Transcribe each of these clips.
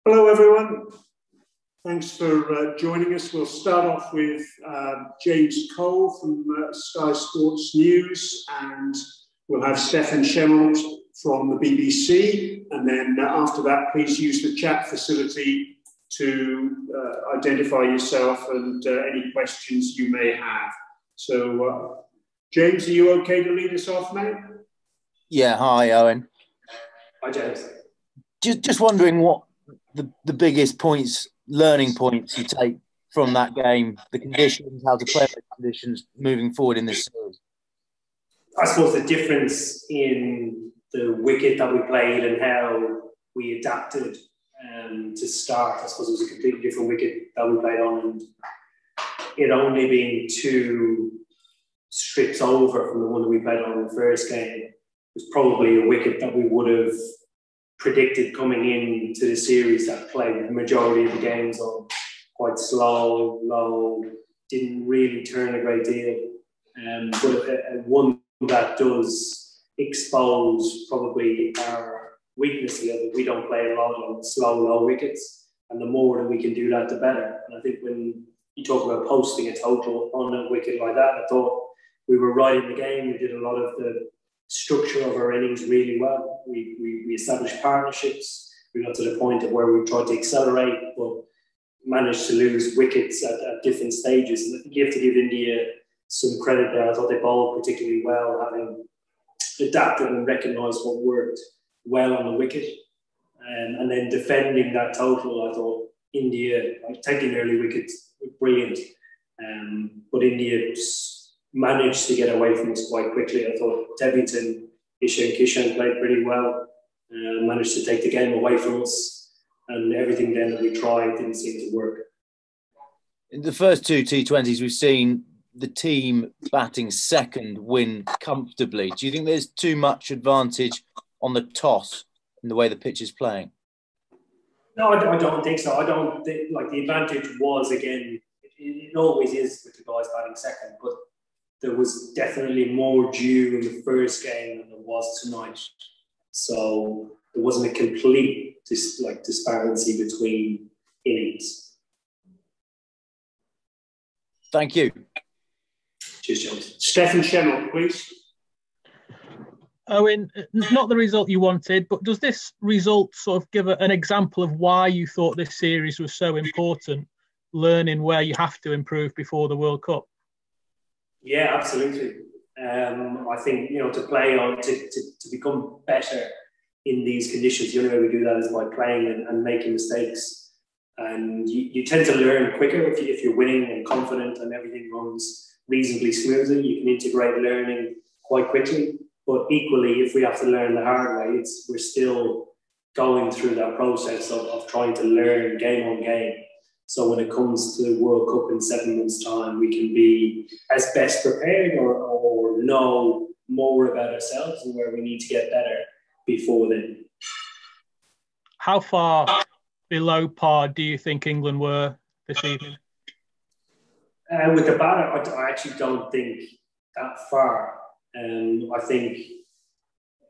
Hello, everyone. Thanks for joining us. We'll start off with James Cole from Sky Sports News, and we'll have Stefan Schemmelt from the BBC. And then after that, please use the chat facility to identify yourself and any questions you may have. So, James, are you okay to lead us off, mate? Yeah, hi, Owen. Hi, James. Just wondering what the biggest learning points you take from that game, the conditions, how to play those conditions moving forward in this series. I suppose the difference in the wicket that we played and how we adapted to start, I suppose it was a completely different wicket that we played on, and it only being 2 strips over from the one that we played on in the first game. It was probably a wicket that we would have predicted coming into the series, that played the majority of the games on quite slow, low, didn't really turn a great deal. But one that does expose probably our weakness a little. We don't play a lot on slow, low wickets, and the more that we can do that, the better. And I think when you talk about posting a total on a wicket like that, I thought we were right in the game. We did a lot of the structure of our innings really well. We established partnerships. We got to the point of where we tried to accelerate, but managed to lose wickets at different stages. And I think you have to give India some credit there. I thought they bowled particularly well, having adapted and recognised what worked well on the wicket. And then defending that total, I thought India, taking early wickets, brilliant. But India managed to get away from us quite quickly. I thought Tebbington, Ishan Kishan played pretty well, managed to take the game away from us, and everything then that we tried didn't seem to work. In the first 2 T20s, we've seen the team batting second win comfortably. Do you think there's too much advantage on the toss in the way the pitch is playing? No, I don't think so. I don't think, the advantage was, again, it always is with the guys batting second, but there was definitely more due in the first game than there was tonight. So there wasn't a complete disparity between innings. Thank you. Cheers, James. Stefan Schemmelt, please. Owen, not the result you wanted, but does this result sort of give an example of why you thought this series was so important, learning where you have to improve before the World Cup? Yeah, absolutely. I think, to play on, to become better in these conditions, the only way we do that is by playing and making mistakes. And you tend to learn quicker if you're winning and confident and everything runs reasonably smoothly. You can integrate learning quite quickly. But equally, if we have to learn the hard way, we're still going through that process of trying to learn game on game. So when it comes to the World Cup in 7 months' time, we can be as best prepared or know more about ourselves and where we need to get better before then. How far below par do you think England were this evening? With the batter, I actually don't think that far. I think,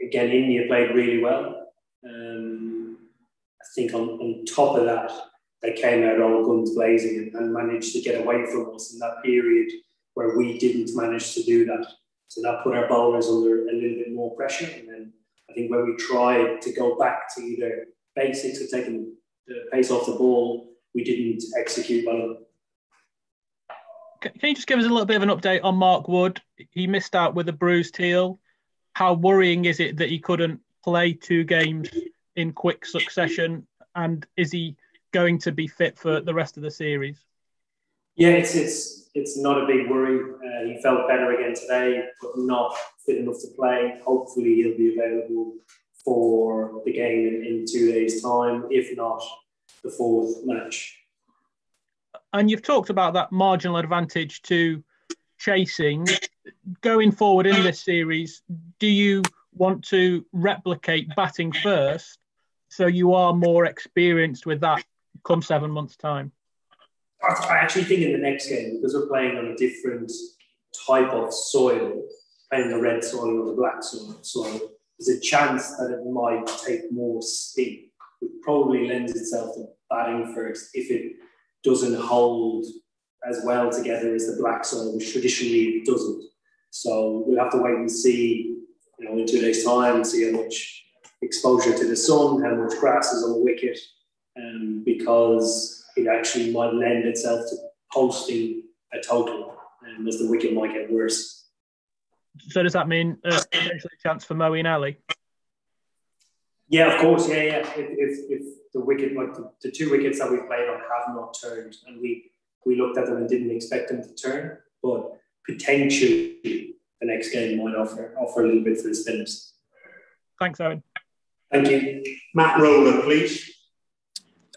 again, India played really well. I think on top of that, they came out all guns blazing and managed to get away from us in that period where we didn't manage to do that. So that put our bowlers under a little bit more pressure. And then I think when we tried to go back to either basics or taking the pace off the ball, we didn't execute well. Can you just give us a little bit of an update on Mark Wood? He missed out with a bruised heel. How worrying is it that he couldn't play 2 games in quick succession? And is he going to be fit for the rest of the series? Yeah, it's not a big worry. He felt better again today, but not fit enough to play. Hopefully he'll be available for the game in 2 days' time, if not the 4th match. And you've talked about that marginal advantage to chasing. Going forward in this series, do you want to replicate batting first so you are more experienced with that come 7 months' time? I actually think in the next game, because we're playing on a different type of soil, playing the red soil or the black soil, there's a chance that it might take more spin with probably lends itself to batting first if it doesn't hold as well together as the black soil, which traditionally it doesn't. So we'll have to wait and see, in 2 days' time, and see how much exposure to the sun, how much grass is on the wicket, because it actually might lend itself to posting a total, as the wicket might get worse. So does that mean potentially a chance for Moeen Ali? Yeah, of course. Yeah. If the wicket, like the 2 wickets that we've played on, have not turned, and we looked at them and didn't expect them to turn, but potentially the next game might offer a little bit for the spinners. Thanks, Eoin. Thank you. Matt Roller, please.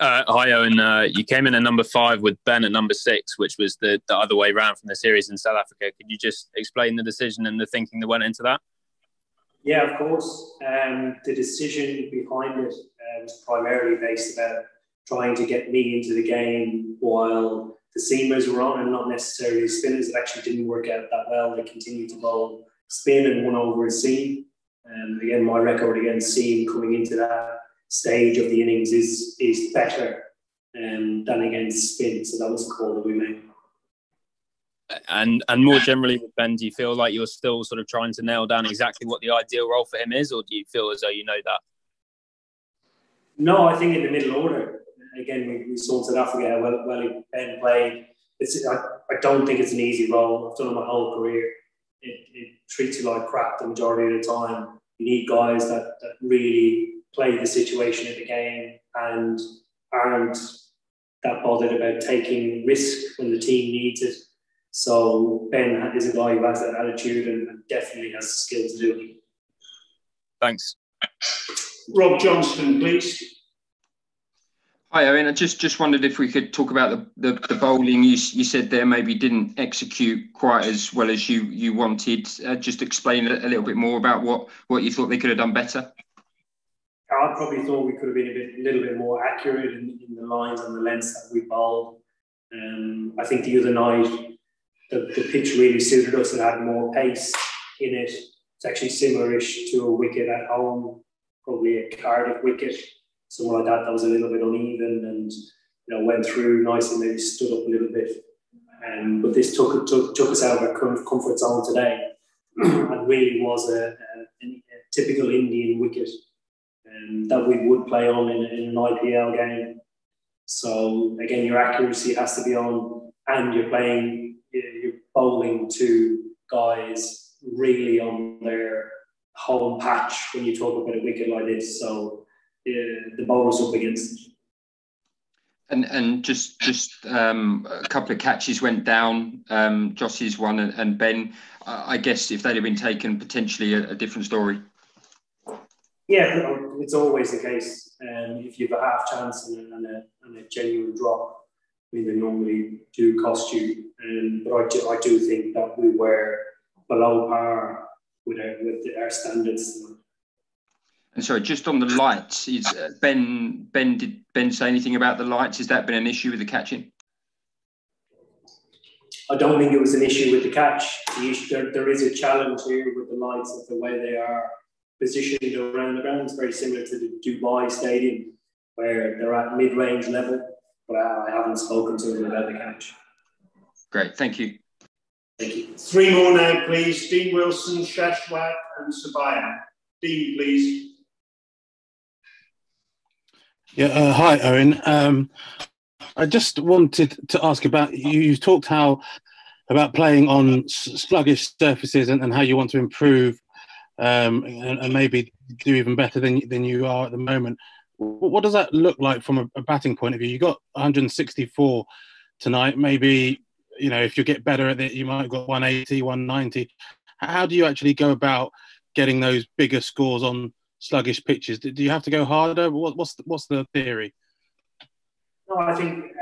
Hi, Eoin. You came in at number 5 with Ben at number 6, which was the other way round from the series in South Africa. Could you just explain the decision and the thinking that went into that? Yeah, of course. The decision behind it was primarily based about trying to get me into the game while the seamers were on, and not necessarily the spinners. It actually didn't work out that well. They continued to bowl spin and 1 over a seam. Again, my record against seam coming into that stage of the innings is better than against spin. So that was a call that we made. And more generally with Ben, do you feel like you're still sort of trying to nail down exactly what the ideal role for him is, or do you feel as though you know that? No, I think in the middle order. Again, we saw South Africa how well Ben played. I don't think it's an easy role. I've done it my whole career. It treats you like crap the majority of the time. You need guys that really play the situation of the game and aren't that bothered about taking risk when the team needs it. So Ben is a guy who has that attitude and definitely has the skill to do it. Thanks. Rob Johnston, please. Hi, Eoin. I just wondered if we could talk about the bowling. You said there maybe didn't execute quite as well as you wanted. Just explain a little bit more about what you thought they could have done better. I probably thought we could have been a little bit more accurate in the lines and the lengths that we bowled. I think the other night the pitch really suited us and had more pace in it. It's actually similar-ish to a wicket at home, probably a Cardiff wicket. Something like that was a little bit uneven and went through nicely, maybe stood up a little bit. But this took us out of our comfort zone today and really was a typical Indian wicket that we would play on in an IPL game. So again, your accuracy has to be on, and you're bowling to guys really on their home patch when you talk about a wicket like this. So the bowlers up against it. And just a couple of catches went down. Joss's one and Ben. I guess if they'd have been taken, potentially a different story. Yeah, it's always the case. If you have a half chance and a genuine drop, they normally do cost you. But I do think that we were below par with our standards. And sorry, just on the lights, is did Ben say anything about the lights? Has that been an issue with the catching? I don't think it was an issue with the catch. There is a challenge here with the lights of the way they are positioned around the ground. It's very similar to the Dubai Stadium, where they're at mid-range level, but I haven't spoken to them about the catch. Great, thank you. Thank you. 3 more now, please. Dean Wilson, Shashwat and Sabaya. Dean, please. Yeah, hi, Eoin. I just wanted to ask about, you talked about playing on sluggish surfaces and how you want to improve and maybe do even better than you are at the moment. What does that look like from a batting point of view? You got 164 tonight. Maybe, if you get better at it, you might have got 180, 190. How do you actually go about getting those bigger scores on sluggish pitches? Do you have to go harder? What's the theory? No, I think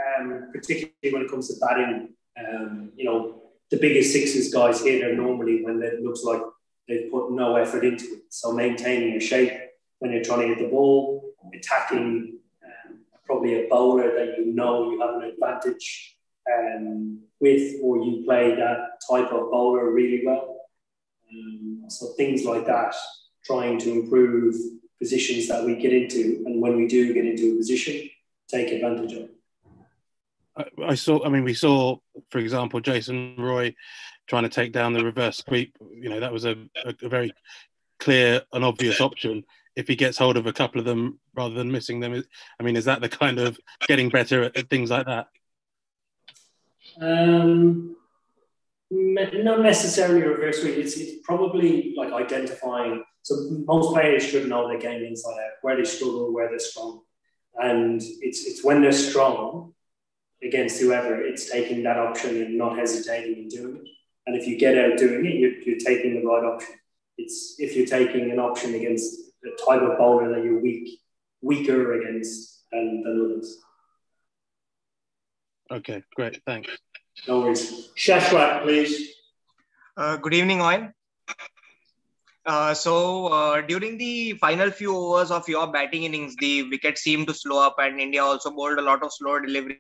particularly when it comes to batting, the biggest sixes guys hit are normally when it looks like they've put no effort into it. So maintaining your shape when you're trying to hit the ball, attacking probably a bowler that you have an advantage with, or you play that type of bowler really well. So things like that, trying to improve positions that we get into, and when we do get into a position, take advantage of. We saw, for example, Jason Roy trying to take down the reverse sweep. That was a very clear and obvious option. If he gets hold of a couple of them rather than missing them, is that the kind of getting better at things like that? Not necessarily reverse sweep. It's probably like identifying. So most players should know their game inside out, where they struggle, where they're strong, and it's when they're strong against whoever, it's taking that option and not hesitating in doing it. And if you get out doing it, you're taking the right option. It's if you're taking an option against the type of bowler that you're weaker against than others. Okay, great, thanks. No worries. Shashwat, please. Good evening, Eoin. During the final few overs of your batting innings, the wicket seemed to slow up, and India also bowled a lot of slow deliveries.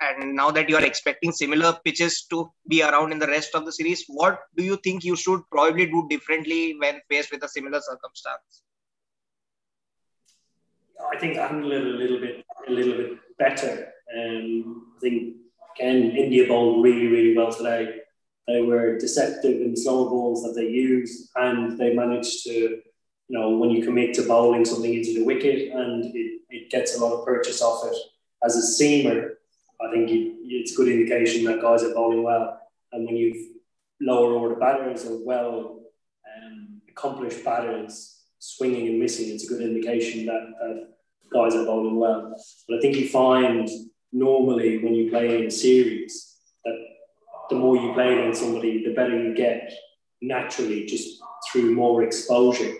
And now that you are expecting similar pitches to be around in the rest of the series, what do you think you should probably do differently when faced with a similar circumstance? I think handle it a little bit better. I think again, India bowled really, really well today. They were deceptive in slower balls that they used, and they managed to, when you commit to bowling something into the wicket and it gets a lot of purchase off it. As a seamer, I think it's a good indication that guys are bowling well. And when you've lower order batters or well accomplished batters swinging and missing, it's a good indication that guys are bowling well. But I think you find normally when you play in a series that the more you play against somebody, the better you get naturally just through more exposure.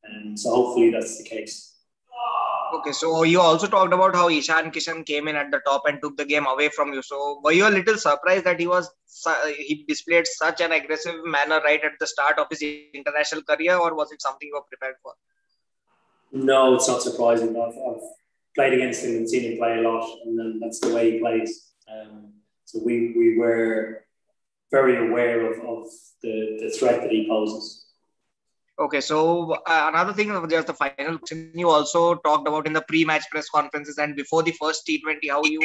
And so hopefully that's the case. Okay, so you also talked about how Ishan Kishan came in at the top and took the game away from you. So were you a little surprised that he displayed such an aggressive manner right at the start of his international career, or was it something you were prepared for? No, it's not surprising. I've played against him and seen him play a lot, and then that's the way he plays. So we were very aware of the threat that he poses. Okay, so another thing, just the final question, you also talked about in the pre-match press conferences and before the first T20, how you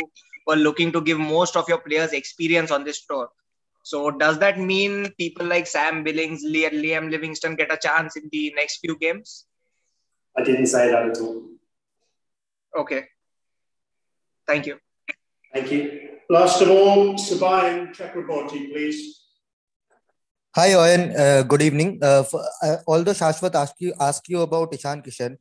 were looking to give most of your players experience on this tour. So does that mean people like Sam Billings, Liam Livingstone get a chance in the next few games? I didn't say that at all. Okay. Thank you. Thank you. Last of all, Sabayan Chakraborty, please. Hi, Eoin. Good evening. Although Shashwat asked you about Ishan Kishan,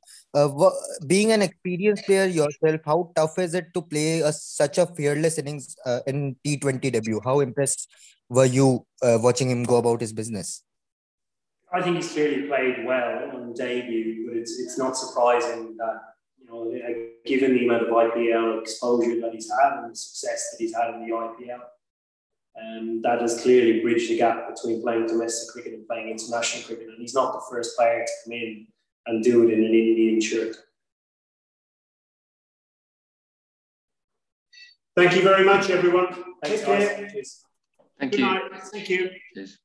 being an experienced player yourself, how tough is it to play such a fearless innings in T20 debut? How impressed were you watching him go about his business? I think he's clearly played well on debut, but it's not surprising that, given the amount of IPL exposure that he's had and the success that he's had in the IPL, that has clearly bridged the gap between playing domestic cricket and playing international cricket. And he's not the first player to come in and do it in an Indian shirt. Thank you very much, everyone. Thanks, Take care. guys. Thank Good you. night. Thank you. Cheers.